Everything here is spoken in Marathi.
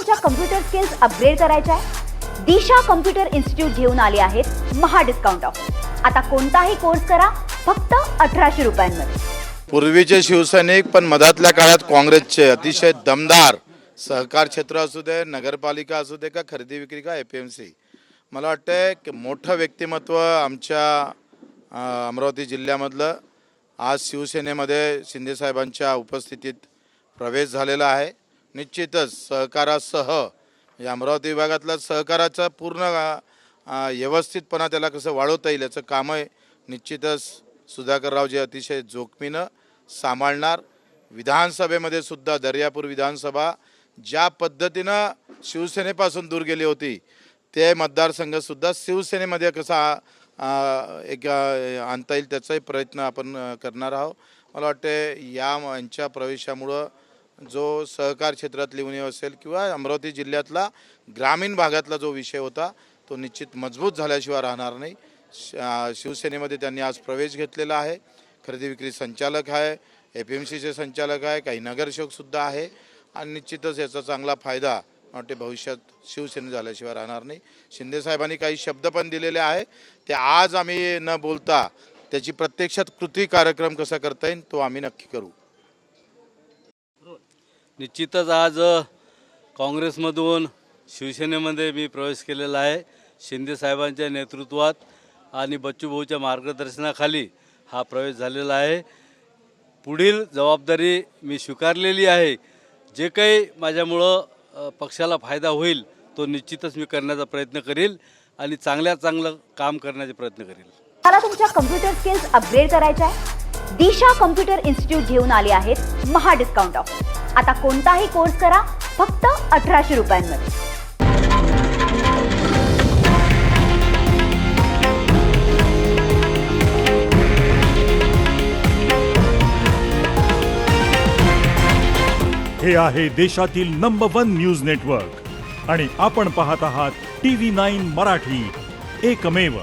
तुमच्या कम्प्युटर स्किल्स अपग्रेड करायच्या आहे? दिशा कम्प्युटर इन्स्टिट्यूट घेऊन आले आहेत महा डिस्काउंट ऑफर. आता कोणताही कोर्स करा फक्त 1800 रुपयांमध्ये. पूर्वीचे शिवसैनिक पण मधातल्या काळात काँग्रेसचे अतिशय दमदार सहकार क्षेत्र असू दे, नगरपालिका असू दे का खरेदी विक्री का APMC, मला वाटतं की मोठं व्यक्तिमत्व आमच्या अमरावती जिल्ह्यामधलं आज शिवसेनेमध्ये शिंदेसाहेबांच्या उपस्थितीत प्रवेश झालेला आहे. निश्चितच सहकारासह या अमरावती विभागातलं सहकाराचं पूर्ण व्यवस्थितपणा त्याला कसं वाढवता येईल याचं कामं निश्चितच सुधाकररावजी अतिशय जोखमीनं सांभाळणार. विधानसभेमध्ये सुद्धा दर्यापूर विधानसभा ज्या पद्धतीनं शिवसेनेपासून दूर गेली होती ते मतदारसंघसुद्धा शिवसेनेमध्ये कसा एक आणता येईल त्याचाही प्रयत्न आपण करणार आहोत. मला वाटते यांच्या प्रवेशामुळं जो सहकार क्षेत्रातली उणीव असेल किंवा अमरावती जिल्ह्यातला ग्रामीण भागातला जो विषय होता तो निश्चित मजबूत झाल्याशिवाय राहणार नाही. शिवसेनेमध्ये त्यांनी आज प्रवेश घेतलेला आहे. खरेदी विक्री संचालक आहे, APMCचे संचालक आहे, काही नगरसेवकसुद्धा आहे आणि निश्चितच याचा चांगला फायदा वाटते भविष्यात शिवसेने झाल्याशिवाय राहणार नाही. शिंदेसाहेबांनी काही शब्द पण दिलेले आहे ते आज आम्ही न बोलता त्याची प्रत्यक्षात कृती कार्यक्रम कसा करता येईल तो आम्ही नक्की करू. निश्चितच आज काँग्रेसमधून शिवसेनेमध्ये मी प्रवेश केलेला आहे. शिंदेसाहेबांच्या नेतृत्वात आणि बच्चूभाऊच्या मार्गदर्शनाखाली हा प्रवेश झालेला आहे. पुढील जबाबदारी मी स्वीकारलेली आहे. जे काही माझ्यामुळं पक्षाला फायदा होईल तो निश्चितच मी करण्याचा प्रयत्न करेल आणि चांगलं काम करण्याचा प्रयत्न करेल. मला तुमच्या कम्प्युटर स्किल्स अपग्रेड करायच्या आहे? दिशा कम्प्युटर इन्स्टिट्यूट घेऊन आले आहेत महा डिस्काउंट ऑफर. आता कोणताही कोर्स करा फक्त 1800 रुपयांमध्ये. हे आहे देशातील नंबर 1 न्यूज नेटवर्क आणि आपण पाहत आहात TV9 मराठी, एकमेव.